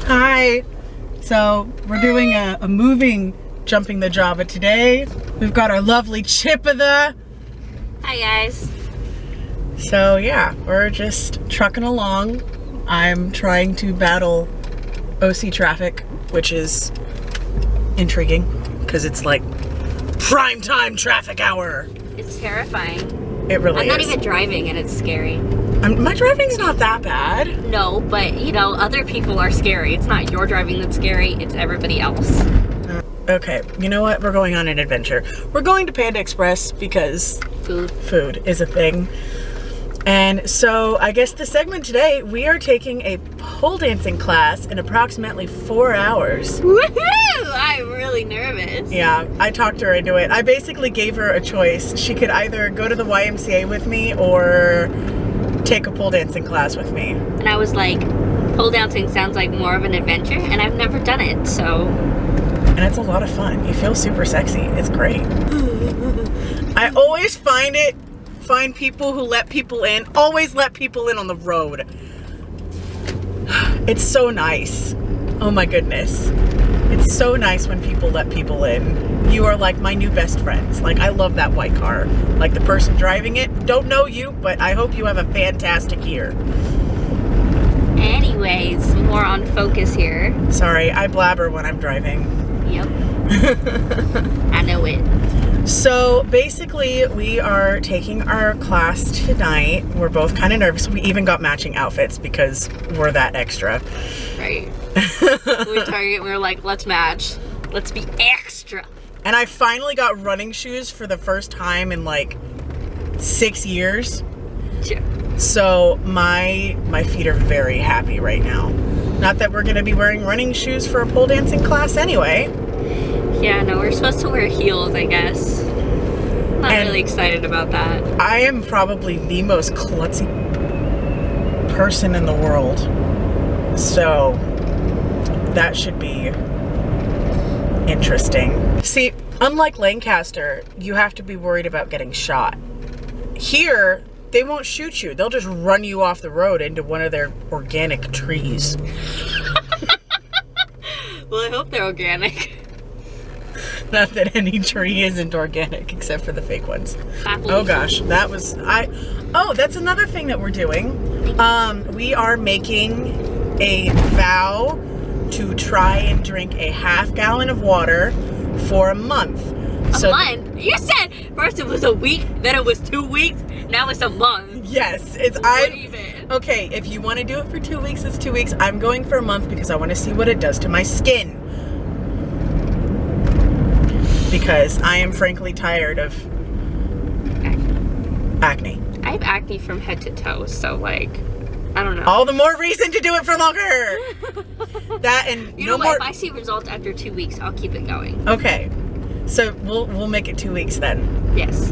Hi. So we're doing a moving jumping the Jabba today. We've got our lovely Jabba. Hi guys. So yeah, we're just trucking along. I'm trying to battle OC traffic, which is intriguing because it's like prime time traffic hour. It's terrifying. It really is. I'm not even driving and it's scary. My driving's not that bad. No, but you know, other people are scary. It's not your driving that's scary, it's everybody else. Okay, you know what? We're going on an adventure. We're going to Panda Express because food is a thing. And so I guess the segment today, we are taking a pole dancing class in approximately 4 hours. Woohoo! I'm really nervous. Yeah, I talked her into it. I basically gave her a choice. She could either go to the YMCA with me or take a pole dancing class with me. And I was like, pole dancing sounds like more of an adventure and I've never done it, so. And it's a lot of fun. You feel super sexy. It's great. I always find people who let people in. Always let people in on the road. It's so nice. Oh my goodness. It's so nice when people let people in. You are like my new best friends. Like, I love that white car. Like, the person driving it, don't know you, but I hope you have a fantastic year. Anyways, more on focus here. Sorry, I blabber when I'm driving. Yep. I know it. So basically, we are taking our class tonight. We're both kind of nervous. We even got matching outfits because we're that extra. Right. We Target, we were like, let's match. Let's be extra. And I finally got running shoes for the first time in like 6 years. Yeah. So my feet are very happy right now. Not that we're gonna be wearing running shoes for a pole dancing class anyway. Yeah, no, we're supposed to wear heels, I guess. Not really excited about that. I am probably the most klutzy person in the world. So that should be interesting. See, unlike Lancaster, you have to be worried about getting shot. Here, they won't shoot you. They'll just run you off the road into one of their organic trees. Well, I hope they're organic. Not that any tree isn't organic except for the fake ones. Oh gosh, that was oh, that's another thing that we're doing. We are making a vow to try and drink a ½ gallon of water for a month. A month? You said first it was a week, then it was 2 weeks, now it's a month. Yes, it's okay, if you want to do it for 2 weeks, it's 2 weeks. I'm going for a month because I want to see what it does to my skin. Because I am frankly tired of acne. I have acne from head to toe, so like, I don't know. All the more reason to do it for longer. That and you know what? If I see results after 2 weeks, I'll keep it going. Okay, so we'll make it 2 weeks then. Yes.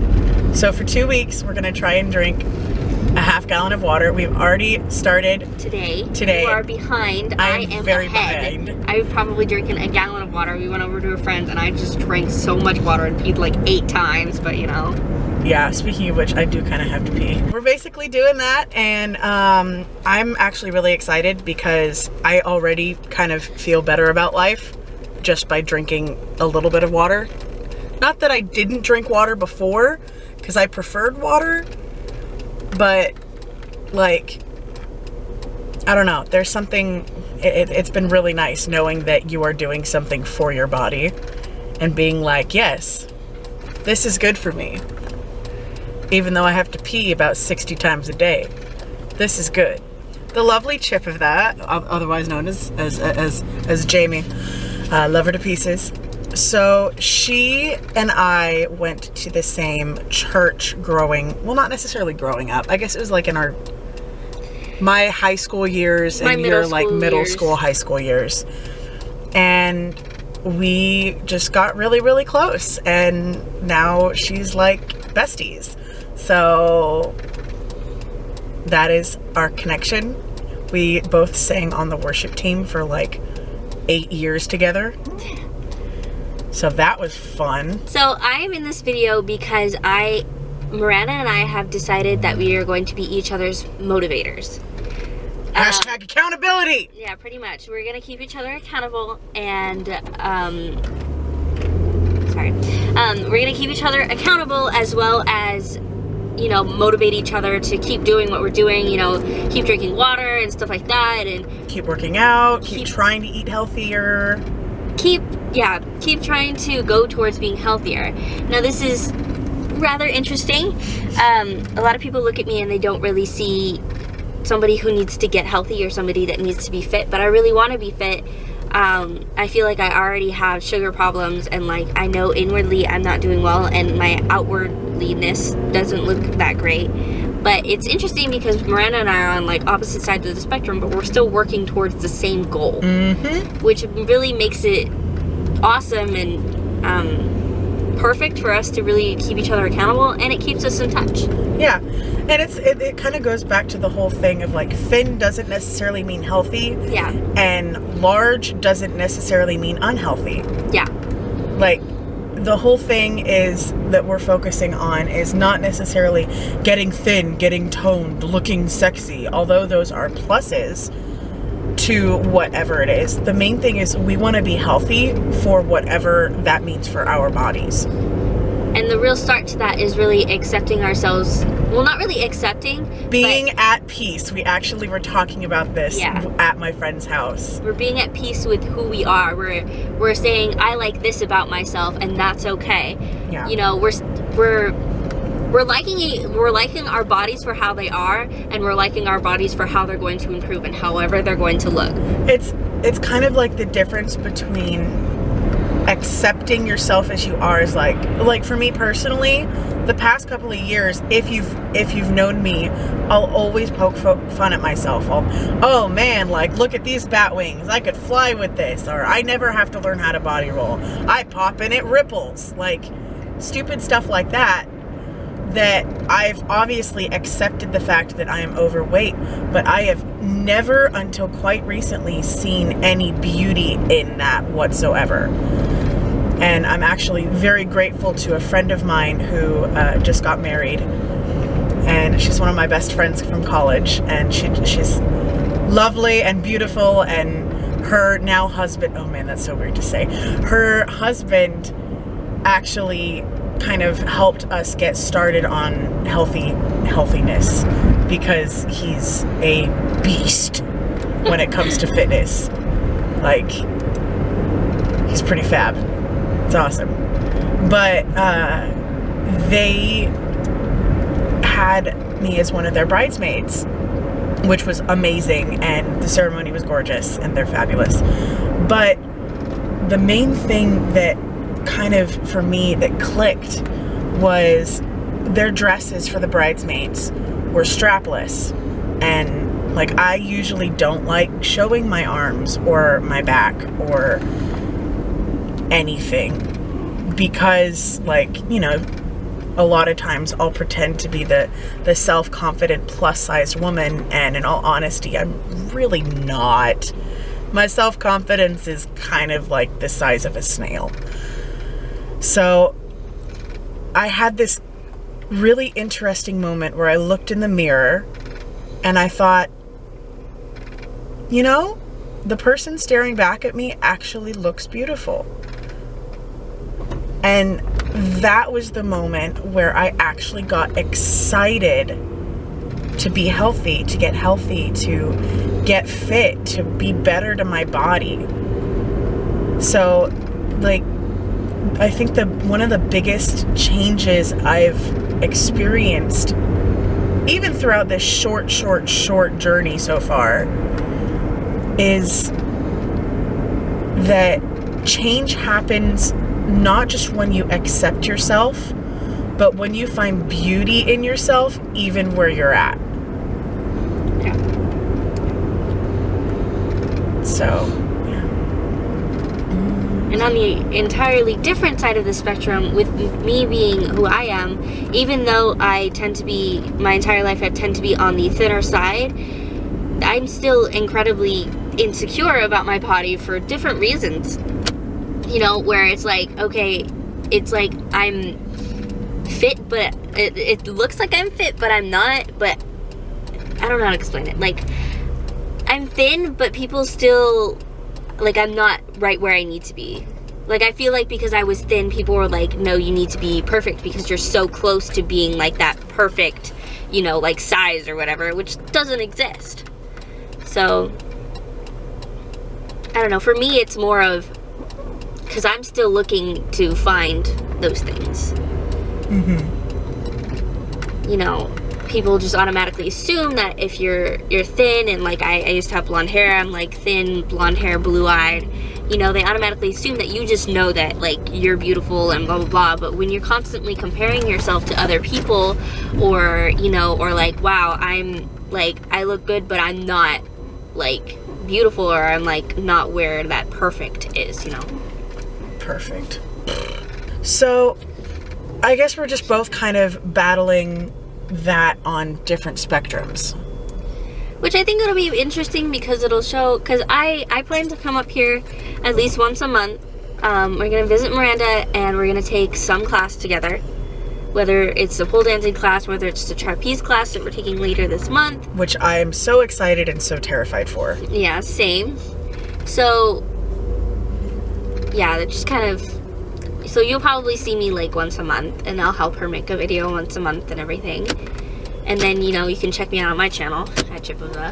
So for 2 weeks, we're gonna try and drink a ½ gallon of water. We've already started today. You are behind. I am very ahead. behind. I've probably drinking a gallon of water. We went over to a friend's and I just drank so much water and peed like 8 times, but you know. Yeah, speaking of which, I do kind of have to pee. We're basically doing that, and I'm actually really excited because I already kind of feel better about life just by drinking a little bit of water. Not that I didn't drink water before, because I preferred water, but like, I don't know, there's something, it's been really nice knowing that you are doing something for your body and being like, yes, this is good for me. Even though I have to pee about 60 times a day, this is good. The lovely chip of that, otherwise known as Jamie, love her to pieces. So she and I went to the same church well, not necessarily growing up. I guess it was like in my high school years and your like middle school, high school years. And we just got really, really close. And now she's like besties. So that is our connection. We both sang on the worship team for like 8 years together. So that was fun. So I am in this video because Miranda and I have decided that we are going to be each other's motivators. Hashtag accountability. Yeah, pretty much. We're gonna keep each other accountable, and we're gonna keep each other accountable, as well as, you know, motivate each other to keep doing what we're doing, you know, keep drinking water and stuff like that, and keep working out, keep trying to eat healthier, keep trying to go towards being healthier. Now, this is rather interesting. A lot of people look at me and they don't really see somebody who needs to get healthy or somebody that needs to be fit, but I really want to be fit. I feel like I already have sugar problems, and like I know inwardly I'm not doing well, and my outwardliness doesn't look that great. But it's interesting because Miranda and I are on like opposite sides of the spectrum, but we're still working towards the same goal, which really makes it awesome and perfect for us to really keep each other accountable, and it keeps us in touch. Yeah, and it kind of goes back to the whole thing of like thin doesn't necessarily mean healthy. Yeah. And large doesn't necessarily mean unhealthy. Yeah. Like, the whole thing is that we're focusing on is not necessarily getting thin, getting toned, looking sexy, although those are pluses to whatever it is. The main thing is we want to be healthy for whatever that means for our bodies. And the real start to that is really accepting ourselves. Well, not really accepting. Being at peace. We actually were talking about this at my friend's house. We're being at peace with who we are. We're saying, I like this about myself, and that's okay. Yeah. You know, we're liking our bodies for how they are, and we're liking our bodies for how they're going to improve and however they're going to look. It's kind of like the difference between accepting yourself as you are is like for me personally, the past couple of years, if you've known me, I'll always poke fun at myself. Oh man, like look at these bat wings, I could fly with this, or I never have to learn how to body roll, I pop and it ripples, like stupid stuff like that. That I've obviously accepted the fact that I am overweight, but I have never until quite recently seen any beauty in that whatsoever. And I'm actually very grateful to a friend of mine who just got married, and she's one of my best friends from college, and she's lovely and beautiful, and her now husband, oh man, that's so weird to say, her husband actually kind of helped us get started on healthiness, because he's a beast when it comes to fitness. Like, he's pretty fab. It's awesome. But they had me as one of their bridesmaids, which was amazing, and the ceremony was gorgeous, and they're fabulous. But the main thing that kind of for me that clicked was their dresses for the bridesmaids were strapless, and like I usually don't like showing my arms or my back or anything, because like, you know, a lot of times I'll pretend to be the self-confident plus-sized woman, and in all honesty I'm really not. My self-confidence is kind of like the size of a snail. So I had this really interesting moment where I looked in the mirror and I thought, you know, the person staring back at me actually looks beautiful. And that was the moment where I actually got excited to be healthy, to get healthy, to get fit, to be better to my body. So, like, I think one of the biggest changes I've experienced, even throughout this short journey so far, is that change happens not just when you accept yourself, but when you find beauty in yourself, even where you're at. Yeah. So, and on the entirely different side of the spectrum, with me being who I am, even though I tend to be, my entire life I tend to be on the thinner side, I'm still incredibly insecure about my body for different reasons. You know, where it's like, okay, it's like I'm fit, but it looks like I'm fit, but I'm not, but I don't know how to explain it. Like, I'm thin, but people still, like, I'm not right where I need to be. Like, I feel like because I was thin, people were like, no, you need to be perfect because you're so close to being, like, that perfect, you know, like, size or whatever, which doesn't exist. So, I don't know. For me, it's more of, because I'm still looking to find those things. You know, people just automatically assume that if you're thin and, like, I used to have blonde hair, I'm, like, thin, blonde hair, blue-eyed. You know, they automatically assume that you just know that, like, you're beautiful and blah, blah, blah. But when you're constantly comparing yourself to other people or, you know, or like, wow, I'm, like, I look good, but I'm not, like, beautiful, or I'm, like, not where that perfect is, you know? Perfect. So, I guess we're just both kind of battling that on different spectrums. Which I think it'll be interesting because it'll show, because I plan to come up here at least once a month. We're going to visit Miranda and we're going to take some class together. Whether it's a pole dancing class, whether it's the trapeze class that we're taking later this month. Which I am so excited and so terrified for. Yeah, same. So, yeah, that just kind of, so you'll probably see me like once a month and I'll help her make a video once a month and everything. And then, you know, you can check me out on my channel at Jabba.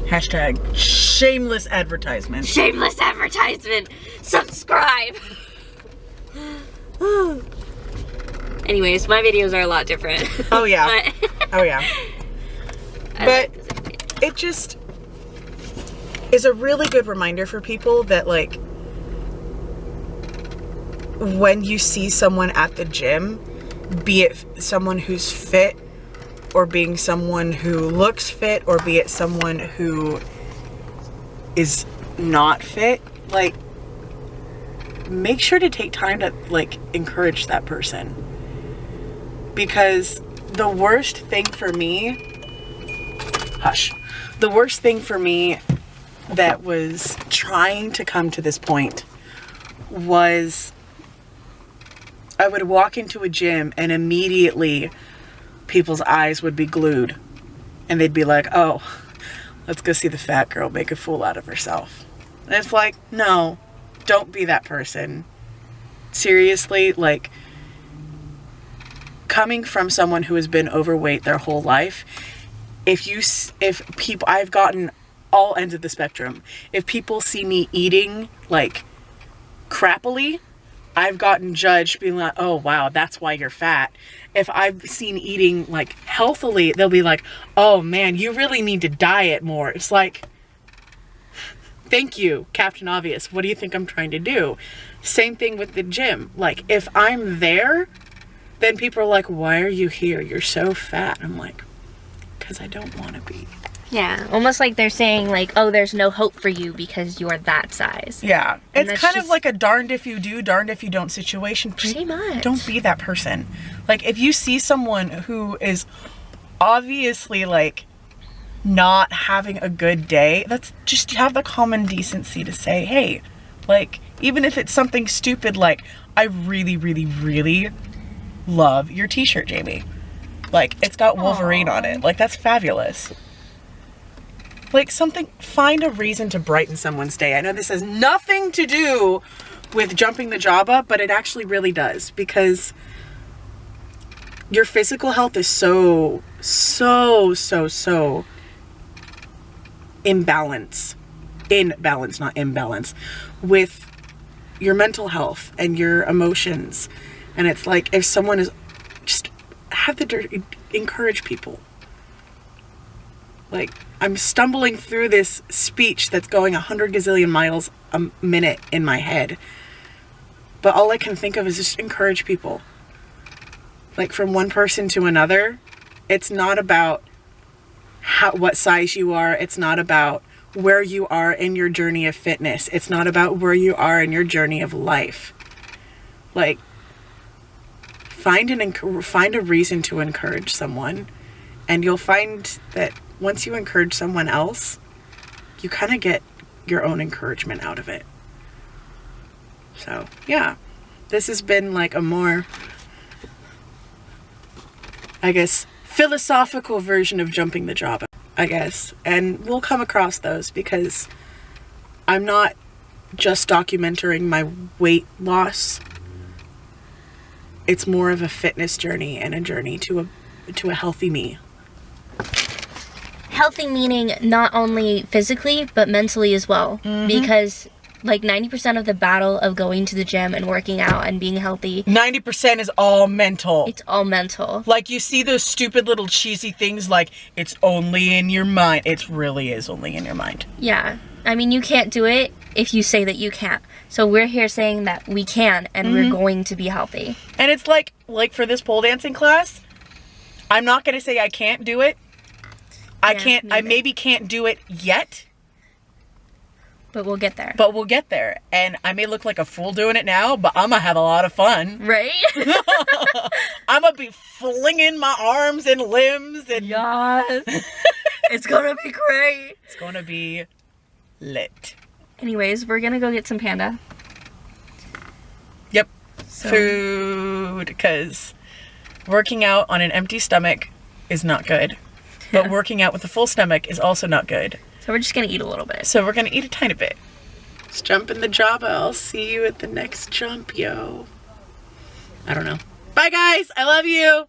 Hashtag shameless advertisement. Shameless advertisement. Subscribe. Anyways, my videos are a lot different. Oh yeah. Oh yeah. But like it just is a really good reminder for people that, like, when you see someone at the gym, be it someone who's fit or being someone who looks fit or be it someone who is not fit, like, make sure to take time to, like, encourage that person. Because the worst thing for me, the worst thing for me that was trying to come to this point was I would walk into a gym and immediately people's eyes would be glued and they'd be like, oh, let's go see the fat girl make a fool out of herself. And it's like, no, don't be that person. Seriously, like, coming from someone who has been overweight their whole life, if people, I've gotten all ends of the spectrum. If people see me eating, like, crappily, I've gotten judged being like, oh wow, that's why you're fat. If I've seen eating, like, healthily, they'll be like, oh man, you really need to diet more. It's like, thank you, Captain Obvious. What do you think I'm trying to do? Same thing with the gym. Like, if I'm there, then people are like, why are you here? You're so fat. I'm like, because I don't want to be. yeah, almost like they're saying, like, oh, there's no hope for you because you're that size. Yeah. And It's kind of like a darned if you do, darned if you don't situation. Pretty much. Don't be that person. Like, if you see someone who is obviously, like, not having a good day, that's just have the common decency to say, hey, like, even if it's something stupid, like, I really, really, really love your t-shirt, Jamie. Like, it's got Wolverine on it. Like, that's fabulous. Like, something, find a reason to brighten someone's day. I know this has nothing to do with jumping the Jabba, but it actually really does, because your physical health is so in balance, not imbalance, with your mental health and your emotions. And it's like, if someone is, just have the encourage people. Like, I'm stumbling through this speech that's going 100 gazillion miles a minute in my head, but all I can think of is just encourage people. Like, from one person to another, it's not about what size you are. It's not about where you are in your journey of fitness. It's not about where you are in your journey of life. Like, find a reason to encourage someone, and you'll find that once you encourage someone else, you kind of get your own encouragement out of it. So, yeah, this has been like a more, I guess, philosophical version of jumping the Jabba. I guess. And we'll come across those because I'm not just documenting my weight loss. It's more of a fitness journey and a journey to a healthy me. Healthy meaning not only physically, but mentally as well. Because like 90% of the battle of going to the gym and working out and being healthy, 90% is all mental. it's all mental. Like, you see those stupid little cheesy things like, it's only in your mind. It really is only in your mind. Yeah. I mean, you can't do it if you say that you can't. So we're here saying that we can, and we're going to be healthy. And it's like for this pole dancing class, I'm not going to say I can't do it. I maybe can't do it yet. But we'll get there. But we'll get there. And I may look like a fool doing it now, but I'm going to have a lot of fun. Right? I'm going to be flinging my arms and limbs. And Yes. It's going to be great. It's going to be lit. Anyways, we're going to go get some panda. Yep. So- Food. Because working out on an empty stomach is not good. But working out with a full stomach is also not good. So we're just going to eat a little bit. So we're going to eat a tiny bit. Let's jump in the Jabba. I'll see you at the next jump, yo. I don't know. Bye, guys. I love you.